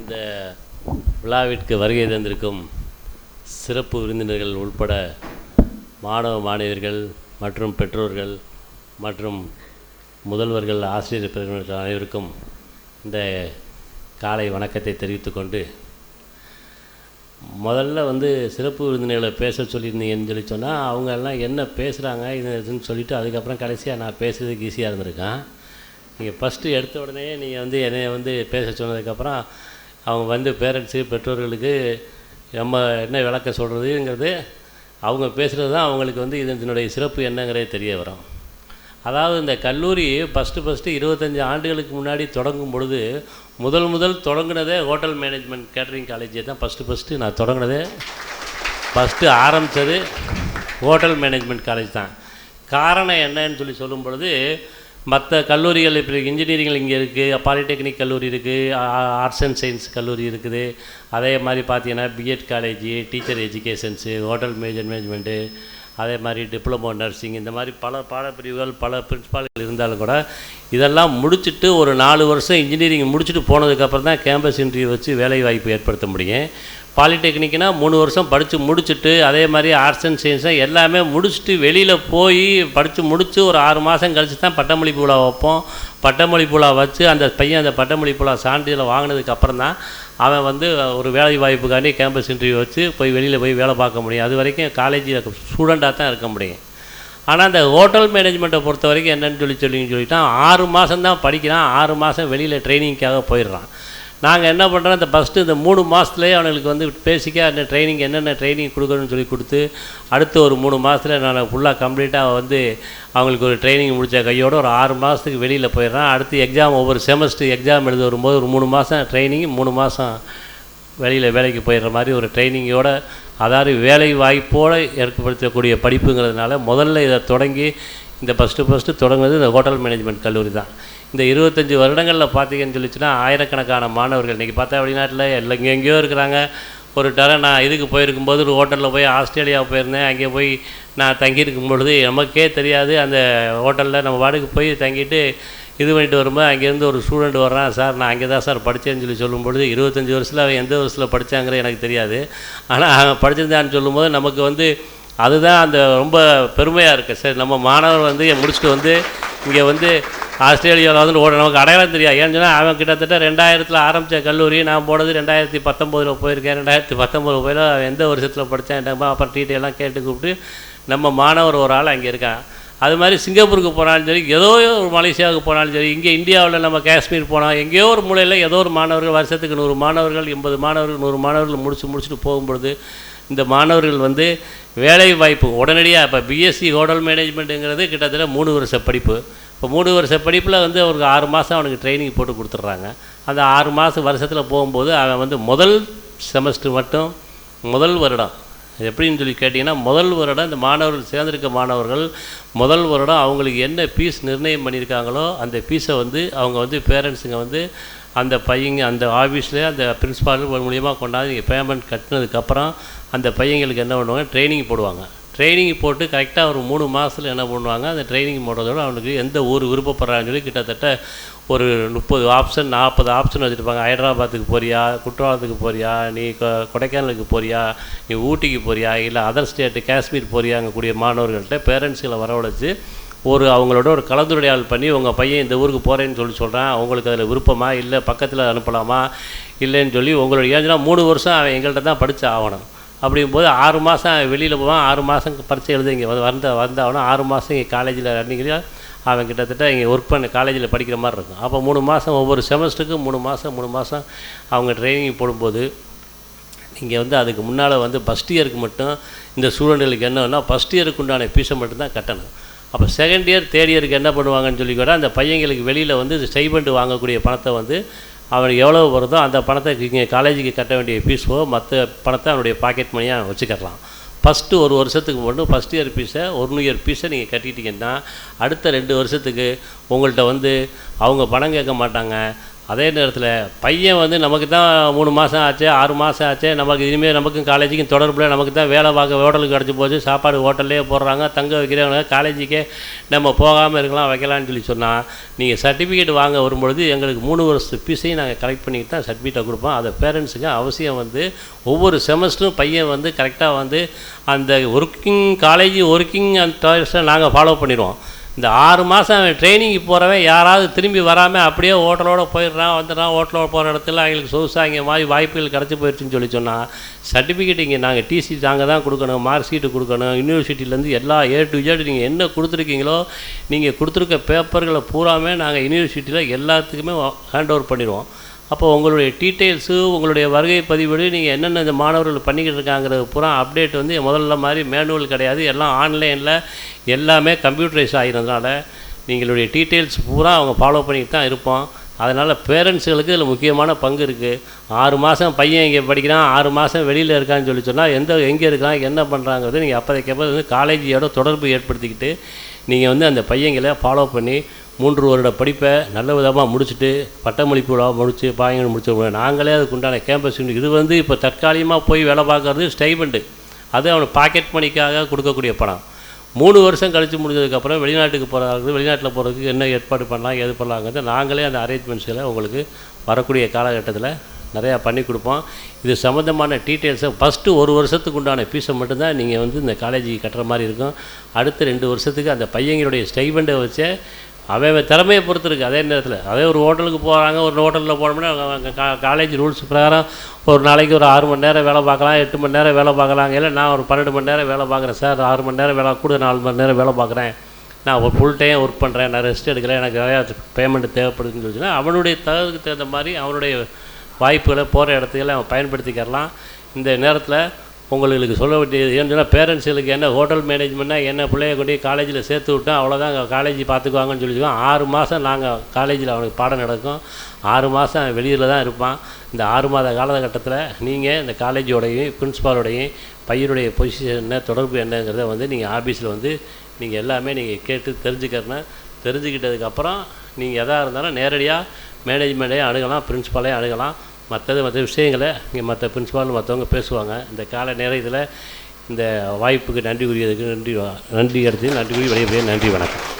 இந்த விழாவிற்கு வருகை தந்திருக்கும் சிறப்பு விருந்தினர்கள் உட்பட மாணவ மாணவியர்கள் மற்றும் பெற்றோர்கள் மற்றும் முதல்வர்கள், ஆசிரியர் பெருமக்கள் அனைவருக்கும் இந்த காலை வணக்கத்தை தெரிவித்துக்கொண்டு, முதல்ல சிறப்பு விருந்தினர்களை பேச சொல்லியிருந்தீங்கன்னு சொன்னால் அவங்க எல்லாம் என்ன பேசுகிறாங்க இதுன்னு சொல்லிவிட்டு அதுக்கப்புறம் கடைசியாக நான் பேசுகிறதுக்கு ஈஸியாக இருந்திருக்கேன். நீங்கள் ஃபஸ்ட்டு எடுத்த உடனே நீங்கள் என்னை பேச சொன்னதுக்கப்புறம் அவங்க பேரண்ட்ஸு பெற்றோர்களுக்கு நம்ம என்ன விளக்கம் சொல்கிறதுங்கிறது அவங்க பேசுகிறது தான் அவங்களுக்கு இதனுடைய சிறப்பு என்னங்கிறதே தெரிய வரும். அதாவது இந்த கல்லூரி ஃபஸ்ட்டு 25 ஆண்டுகளுக்கு முன்னாடி தொடங்கும் பொழுது முதல் தொடங்கினதே ஹோட்டல் மேனேஜ்மெண்ட் கேட்டரிங் காலேஜே தான். ஃபஸ்ட்டு நான் தொடங்கினதே ஆரம்பித்தது ஹோட்டல் மேனேஜ்மெண்ட் காலேஜ் தான். காரணம் என்னன்னு சொல்லும் பொழுது, மற்ற கல்லூரிகள் இப்போ இன்ஜினியரிங் இங்கே இருக்குது, பாலிடெக்னிக் கல்லூரி இருக்குது, ஆர்ட்ஸ் அண்ட் சயின்ஸ் கல்லூரி இருக்குது, அதே மாதிரி பார்த்தீங்கன்னா BEd college, teacher educations, hotel management, அதே மாதிரி டிப்ளமோ நர்சிங், இந்த மாதிரி பல பாடப்பிரிவுகள் பல பிரின்ஸ்பால்கள் இருந்தாலும் கூட இதெல்லாம் முடிச்சுட்டு ஒரு 4 வருஷம் இன்ஜினியரிங் முடிச்சுட்டு போனதுக்கப்புறம் தான் கேம்பஸ் இன்டர்வியூ வச்சு வேலை வாய்ப்பு ஏற்படுத்த முடியும். பாலிடெக்னிக்னா 3 வருஷம் படித்து முடிச்சுட்டு, அதே மாதிரி ஆர்ட்ஸ் அண்ட் சயின்ஸாக எல்லாமே முடிச்சுட்டு வெளியில் போய் படித்து முடித்து ஒரு 6 மாதம் கழித்து தான் பட்டமளிப்பு விழா வைப்போம். பட்டமளிப்பு விழா வச்சு அந்த பையன் அந்த பட்டமளிப்பு விழா சான்றிதழை வாங்கினதுக்கப்புறம் தான் அவன் ஒரு வேலை வாய்ப்புக்காண்டி கேம்பஸ் இன்டர்வியூ வச்சு வெளியில் போய் வேலை பார்க்க முடியும். அது வரைக்கும் காலேஜில் ஸ்டூடெண்ட்டாக தான் இருக்க முடியும். ஆனால் அந்த ஹோட்டல் மேனேஜ்மெண்ட்டை பொறுத்த வரைக்கும் என்னென்னு சொல்லிட்டான் 6 மாதம் தான் படிக்கிறான், 6 மாதம் வெளியில் ட்ரைனிங்காக போயிடுறான். நாங்கள் என்ன பண்ணுறோம், இந்த ஃபஸ்ட்டு இந்த 3 மாதத்துலேயே அவனுக்கு பேசிக்காக அந்த ட்ரைனிங் என்னென்ன ட்ரைனிங் கொடுக்கணும்னு சொல்லி கொடுத்து, அடுத்து ஒரு 3 மாதத்தில் நான் ஃபுல்லாக கம்ப்ளீட்டாக அவங்களுக்கு ஒரு ட்ரைனிங் முடித்த கையோடு ஒரு 6 மாதத்துக்கு வெளியில் போயிடுறான். அடுத்து எக்ஸாம், ஒவ்வொரு செமஸ்டர் எக்ஸாம் எழுத வரும்போது ஒரு 3 மாதம் ட்ரைனிங், 3 மாதம் வெளியில் வேலைக்கு போயிடுற மாதிரி ஒரு ட்ரைனிங்கோட, அதாவது வேலை வாய்ப்போடு ஏற்படுத்தக்கூடிய படிப்புங்கிறதுனால முதல்ல இதை தொடங்கி இந்த ஃபஸ்ட்டு தொடங்குனது இந்த ஹோட்டல் மேனேஜ்மெண்ட் கல்லூரி தான். இந்த 25 வருடங்களில் பார்த்தீங்கன்னு சொல்லிச்சுன்னா ஆயிரக்கணக்கான மாணவர்கள் இன்றைக்கி பார்த்தா வெளிநாட்டில் எல்லாம் எங்கேயோ இருக்கிறாங்க. ஒரு தரம் நான் இதுக்கு போயிருக்கும்போது ஒரு ஹோட்டலில் போய் ஆஸ்திரேலியா போயிருந்தேன். அங்கே போய் நான் தங்கியிருக்கும் பொழுது நமக்கே தெரியாது, அந்த ஹோட்டலில் நம்ம வாடகைக்கு போய் தங்கிட்டு இது பண்ணிட்டு வரும்போது அங்கேருந்து ஒரு ஸ்டூடெண்ட் வர்றான், சார் நான் அங்கே தான் சார் படித்தேன்னு சொல்லும்பொழுது 25 வருஷத்தில் அவன் எந்த வருஷத்தில் படித்தாங்கிறது எனக்கு தெரியாது. ஆனால் அவன் படிச்சிருந்தான்னு சொல்லும்போது நமக்கு அதுதான் அந்த ரொம்ப பெருமையாக இருக்குது. சரி, நம்ம மாணவர் முடிச்சுட்டு இங்கே ஆஸ்திரேலியாவில் நமக்கு அடையாளம் தெரியாது. ஏன்னு சொன்னால் அவன் கிட்டத்தட்ட 2000 ஆரம்பித்த கல்லூரி, நான் போனது 2019 போயிருக்கேன். 2019 போயில எந்த வருஷத்தில் படித்தேன் அப்புறம் டீட்டெயிலாம் கேட்டு கூப்பிட்டு நம்ம மாணவர் ஒரு ஆள் அங்கே இருக்கான். அது மாதிரி சிங்கப்பூருக்கு போனாலும் சரி, ஏதோ ஒரு மலேசியாவுக்கு போனாலும் சரி, இங்கே இந்தியாவில் நம்ம காஷ்மீர் போனால் எங்கேயோ ஒரு மூலையில் ஏதோ ஒரு மாணவர்கள் வருஷத்துக்கு 100 மாணவர்கள் 80 மாணவர்கள் 100 மாணவர்கள் முடிச்சுட்டு போகும்பொழுது இந்த மாணவர்கள் வேலை வாய்ப்பு உடனடியாக, இப்போ பிஎஸ்சி ஹோட்டல் மேனேஜ்மெண்ட்டுங்கிறது கிட்டத்தட்ட 3 வருஷ படிப்பு. இப்போ 3 வருஷ படிப்பில் ஒரு 6 மாதம் அவனுக்கு ட்ரைனிங் போட்டு கொடுத்துட்றாங்க. அந்த 6 மாதம் வருஷத்தில் போகும்போது அவன் முதல் செமஸ்டர் மட்டும் முதல் வருடம் எப்படின்னு கேட்டிங்கன்னா, முதல் வருடம் இந்த மாணவர்கள் சேர்ந்திருக்க மாணவர்கள் முதல் வருடம் அவங்களுக்கு என்ன ஃபீஸ் நிர்ணயம் பண்ணியிருக்காங்களோ அந்த ஃபீஸை அவங்க பேரண்ட்ஸுங்க அந்த பையங்க அந்த ஆஃபீஸில் அந்த பிரின்ஸ்பால் மூலியமாக கொண்டாந்து இங்கே பேமெண்ட் கட்டினதுக்கப்புறம் அந்த பையங்களுக்கு என்ன பண்ணுவாங்க, ட்ரைனிங் போடுவாங்க. ட்ரைனிங் போட்டு கரெக்டாக ஒரு 3 மாதத்தில் என்ன பண்ணுவாங்க, அந்த ட்ரைனிங் போடுறதோட அவனுக்கு எந்த ஊர் விருப்பப்படுறான்னு சொல்லி கிட்டத்தட்ட ஒரு 30 ஆப்ஷன் 40 ஆப்ஷன் வச்சுருப்பாங்க. ஹைதராபாத்துக்கு போறியா, குற்றாலத்துக்கு போறியா, நீ கொடைக்கானலுக்கு போறியா, நீ ஊட்டிக்கு போறியா, இல்லை அதர் ஸ்டேட்டு காஷ்மீர் போறியாங்கக்கூடிய மாணவர்கள்ட்ட பேரண்ட்ஸுகளை வரவழைச்சு அவங்களோட ஒரு கலந்துரையாடல் பண்ணி, உங்கள் பையன் இந்த ஊருக்கு போகிறேன்னு சொல்கிறான், அவங்களுக்கு அதில் விருப்பமா, இல்லை பக்கத்தில் அனுப்பலாமா இல்லைன்னு சொல்லி உங்களுடைய ஏன்னா 3 வருஷம் அவன் எங்கள்கிட்ட தான் படித்து ஆகணும். அப்படிங்கும்போது 6 மாதம் வெளியில் போவான், 6 மாதம் பரிட்சை எழுத இங்கே வந்தாகணும். 6 மாதம் இங்கே காலேஜில் ரன்னிங்கில் அவன் கிட்டத்தட்ட இங்கே ஒர்க் பண்ண காலேஜில் படிக்கிற மாதிரி இருக்கும். அப்போ 3 மாதம் ஒவ்வொரு செமஸ்டருக்கும் 3 மாதம் அவங்க ட்ரைனிங் போடும்போது நீங்கள் அதுக்கு முன்னால் ஃபஸ்ட் இயருக்கு மட்டும் இந்த ஸ்டூடெண்ட்களுக்கு என்னன்னா ஃபஸ்ட் இயருக்கு உண்டான ஃபீஸை மட்டும்தான் கட்டணும். அப்போ செகண்ட் இயர் தேர்ட் இயருக்கு என்ன பண்ணுவாங்கன்னு சொல்லி கூட அந்த பையங்களுக்கு வெளியில் ஸ்டைபண்ட் வாங்கக்கூடிய பணத்தை அவனுக்கு எவ்வளோ வருதோ அந்த பணத்தை இங்கே காலேஜுக்கு கட்ட வேண்டிய ஃபீஸோ மற்ற பணத்தை அவனுடைய பாக்கெட் மணியாக வச்சுக்கலாம். ஃபஸ்ட்டு ஒரு வருஷத்துக்கு மட்டும் ஃபஸ்ட் இயர் ஃபீஸை 1 இயர் ஃபீஸை நீங்கள் கட்டிட்டீங்கன்னா அடுத்த 2 வருஷத்துக்கு உங்கள்கிட்ட அவங்க பணம் கேட்க மாட்டாங்க. அதே நேரத்தில் பையன் வந்து நமக்கு தான் 3 மாதம் ஆச்சு 6 மாதம் ஆச்சு, நமக்கு இனிமேல் நமக்கும் காலேஜுக்கும் தொடர்பில் நமக்கு தான் வேலை பார்க்க ஹோட்டலுக்கு கிடச்சி போச்சு, சாப்பாடு ஹோட்டல்லே போடுறாங்க, தங்க வைக்கிறவங்க, காலேஜுக்கே நம்ம போகாமல் இருக்கலாம் வைக்கலான்னு சொல்லி சொன்னால் நீங்கள் சர்டிஃபிகேட் வாங்க வரும்பொழுது எங்களுக்கு 3 வருஷத்து ஃபீஸையும் நாங்கள் கலெக்ட் பண்ணிட்டு தான் சர்டிஃபிகேட்டை கொடுப்போம். அதை பேரண்ட்ஸுக்கு அவசியம் வந்து ஒவ்வொரு செமஸ்டரும் பையன் வந்து கரெக்டாக வந்து அந்த ஒர்க்கிங் அந்த டாய்ஸை நாங்கள் ஃபாலோ பண்ணிடுவோம். இந்த 6 மாதம் அவன் ட்ரைனிங்கு போகிறவன் யாராவது திரும்பி வராமல் அப்படியே ஹோட்டலோடு போயிடுறான் வந்துடுறான், ஹோட்டலோட போகிற இடத்துல அவங்களுக்கு சொகுசாக இங்கே மாதிரி வாய்ப்புகள் கிடச்சி போயிடுச்சுன்னு சொன்னால் சர்டிஃபிகேட் இங்கே நாங்கள் டிசி நாங்கள் தான் கொடுக்கணும், மார்க் ஷீட்டு கொடுக்கணும், யூனிவர்சிட்டியிலேருந்து எல்லா A to Z நீங்கள் என்ன கொடுத்துருக்கீங்களோ நீங்கள் கொடுத்துருக்க பேப்பர்களை பூராமே நாங்கள் யூனிவர்சிட்டியில் எல்லாத்துக்குமே ஹேண்ட் ஓவர் பண்ணிடுவோம். அப்போ உங்களுடைய டீட்டெயில்ஸு உங்களுடைய வருகை பதிவேடு நீங்கள் என்னென்ன இந்த மாணவர்கள் பண்ணிக்கிட்டு இருக்காங்கிறது பூரா அப்டேட் வந்து முதல்ல மாதிரி மேனுவல் கிடையாது, எல்லாம் ஆன்லைனில் எல்லாமே கம்ப்யூட்டரைஸ் ஆகிறதுனால நீங்களுடைய டீட்டெயில்ஸ் பூரா அவங்க ஃபாலோ பண்ணிக்கிட்டு தான் இருப்போம். அதனால் பேரண்ட்ஸுகளுக்கு இதில் முக்கியமான பங்கு இருக்குது. 6 மாதம் பையன் இங்கே படிக்கிறான், 6 மாதம் வெளியில் இருக்கான்னு சொன்னால் எங்கே இருக்கான் என்ன பண்ணுறாங்கிறது நீங்கள் அப்போதைக்கப்போ வந்து காலேஜோட தொடர்பு ஏற்படுத்திக்கிட்டு நீங்கள் வந்து அந்த பையங்களை ஃபாலோ பண்ணி 3 வருட படிப்பை நல்ல விதமாக முடிச்சுட்டு பட்டமளிப்பு விழா முடித்து பாயங்கள் முடிச்சு நாங்களே அதுக்கு உண்டான கேம்பஸ் இது வந்து இப்போ தற்காலிகமாக போய் வேலை பார்க்குறது ஸ்டைபண்டு, அது அவனுக்கு பாக்கெட் மணிக்காக கொடுக்கக்கூடிய பணம். 3 வருஷம் கழித்து முடிஞ்சதுக்கப்புறம் வெளிநாட்டுக்கு போகிறதுக்கு வெளிநாட்டில் போகிறதுக்கு என்ன ஏற்பாடு பண்ணலாம் எது பண்ணலாங்கிறது நாங்களே அந்த அரேஞ்ச்மெண்ட்ஸில் உங்களுக்கு வரக்கூடிய காலகட்டத்தில் நிறையா பண்ணி கொடுப்போம். இது சம்மந்தமான டீட்டெயில்ஸை ஃபஸ்ட்டு 1 வருஷத்துக்கு உண்டான ஃபீஸை மட்டும்தான் நீங்கள் வந்து இந்த காலேஜுக்கு கட்டுற மாதிரி இருக்கும். அடுத்த 2 வருஷத்துக்கு அந்த பையங்களுடைய ஸ்டைபண்டை வச்சு அவன் திறமையை பொறுத்து இருக்குது. அதே நேரத்தில் அதே ஒரு ஹோட்டலுக்கு போகிறாங்க, ஒரு ஹோட்டலில் போனோம்னா காலேஜ் ரூல்ஸ் பிரகாரம் ஒரு நாளைக்கு ஒரு 6 மணி நேரம் வேலை பார்க்கலாம், 8 மணி நேரம் வேலை பார்க்கலாங்க. இல்லை நான் ஒரு 12 மணி நேரம் வேலை பார்க்குறேன் சார், 6 மணி நேரம் வேலை கூட 4 மணி நேரம் வேலை பார்க்குறேன், நான் ஒரு ஃபுல் டைம் ஒர்க் பண்ணுறேன், நான் ரெஸ்ட் எடுக்கிறேன், எனக்கு நிறையா பேமெண்ட் தேவைப்படுதுன்னு சொல்லிச்சுன்னா அவனுடைய தகுதிக்கு தகுந்த மாதிரி அவனுடைய வாய்ப்புகளை போகிற இடத்துல அவன் பயன்படுத்திக்கிறலாம். இந்த நேரத்தில் உங்களுக்கு சொல்ல வேண்டியது ஏன்னு சொன்னால் பேரண்ட்ஸுகளுக்கு என்ன ஹோட்டல் மேனேஜ்மெண்ட்னா என்ன பிள்ளைய கொண்டு காலேஜில் சேர்த்து விட்டோம் அவ்வளோதான் அங்கே காலேஜ் பார்த்துக்குவாங்கன்னு சொல்லிக்குவோம். 6 மாதம் நாங்கள் காலேஜில் அவனுக்கு பாடம் நடக்கும், 6 மாதம் அவன் வெளியில் தான் இருப்பான். இந்த 6 மாத காலகட்டத்தில் நீங்கள் இந்த காலேஜோடையும் பிரின்ஸ்பாலோடையும் பையனுடைய பொசிஷன் தொடர்பு என்னங்கிறத வந்து நீங்கள் ஆஃபீஸில் வந்து நீங்கள் எல்லாமே நீங்கள் கேட்டு தெரிஞ்சுக்கிறணும். தெரிஞ்சுக்கிட்டதுக்கப்புறம் நீங்கள் எதாக இருந்தாலும் நேரடியாக மேனேஜ்மெண்ட்டையும் அணுகலாம், பிரின்ஸ்பாலையும் அணுகலாம். மற்ற விஷயங்களை இங்கே மற்ற பிரின்ஸ்பால் மற்றவங்க பேசுவாங்க. இந்த கால நேரத்தில் இந்த வாய்ப்புக்கு நன்றி கூறியதுக்கு நன்றி எடுத்து நன்றி கூறி விடைபெறுகிறேன். நன்றி, வணக்கம்.